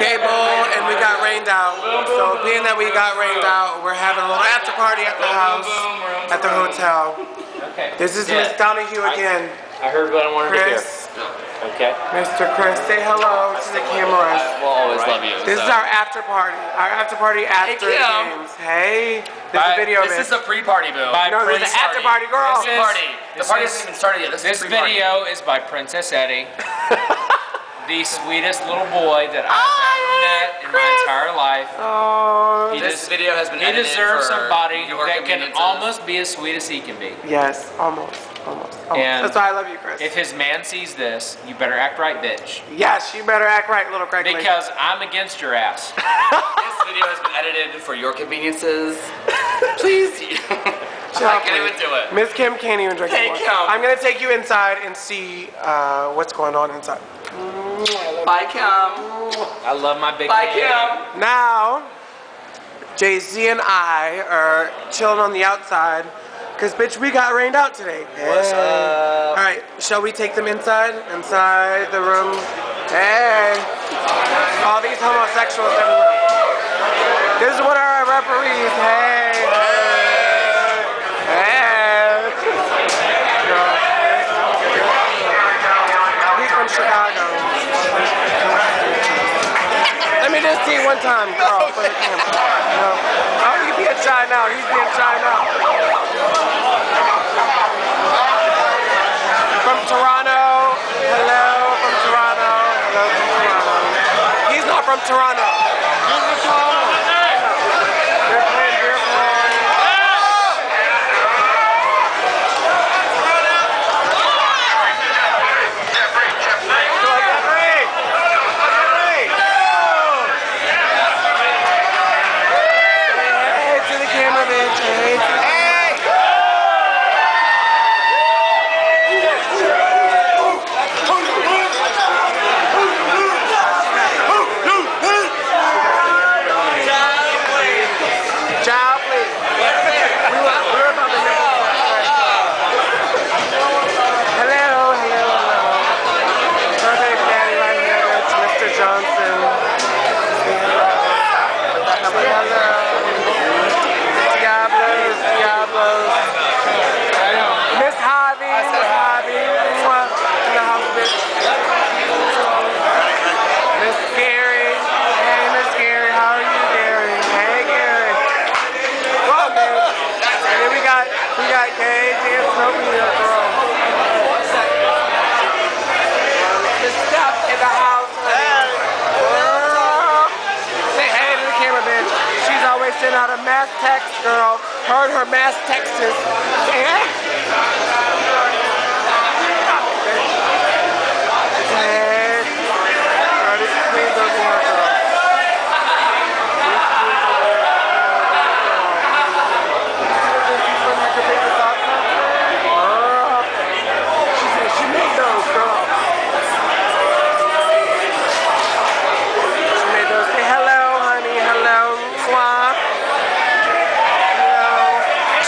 Gable, and we got rained out. So being that we got rained out, we're having a little after party at the house, at the hotel. Okay. This is Miss Donahue again. I heard what I wanted to hear. Okay. Mr. Chris, say hello to the cameras. We'll always love you. This is our after party. Our after party after the games. Hey, this is a video. This is a pre-party, Bill. No, this is an after party, girl. The party hasn't even started yet. This video is by Princess Eddie. The sweetest little boy that I've ever met in my entire life. Oh, This video has been edited. He deserves for somebody your that can conveniences. almost be as sweet as he can be. yes, almost. And that's why I love you, Chris. If his man sees this, you better act right, bitch. Yes, you better act right, little Craig. Because I'm against your ass. This video has been edited for your conveniences. Please. I can't even do it. Miss Kim can't even drink anymore. Kim. I'm gonna take you inside and see what's going on inside. Bye, Kim. I love my big Bye, man. Kim. Now, Jay-Z and I are chilling on the outside, because, bitch, we got rained out today. What's up? All right, shall we take them inside? Inside the room. Hey. All these homosexuals everywhere. This is one of our referees. Hey. Hey. He's from Chicago. Let me just see one time, girl, for the camera. No. Oh, he's being shy now. He's being shy now. From Toronto. Hello from Toronto. Hello from Toronto. He's not from Toronto. He's from Toronto. They're playing beer pong. Sent out a mass text, girl. Heard her mass texts.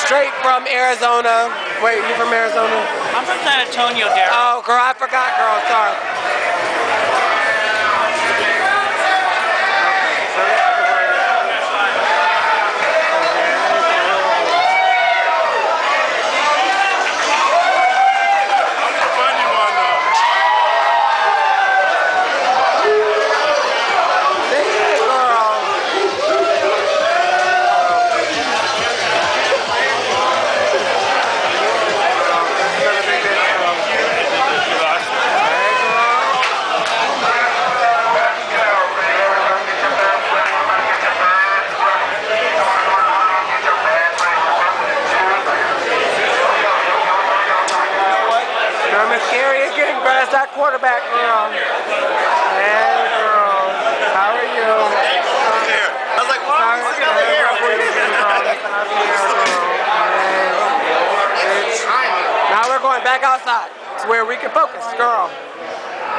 Straight from Arizona. Wait, you from Arizona? I'm from San Antonio, Derek. Oh, girl, I forgot, girl. Sorry. That quarterback girl. Hey girl. How are you? I was like, what? Now we're going back outside to where we can focus, girl.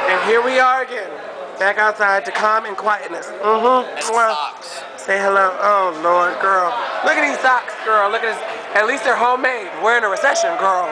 And here we are again. Back outside to calm and quietness. Socks. Say hello. Oh Lord, girl. Look at these socks, girl. Look at this. At least they're homemade. We're in a recession, girl.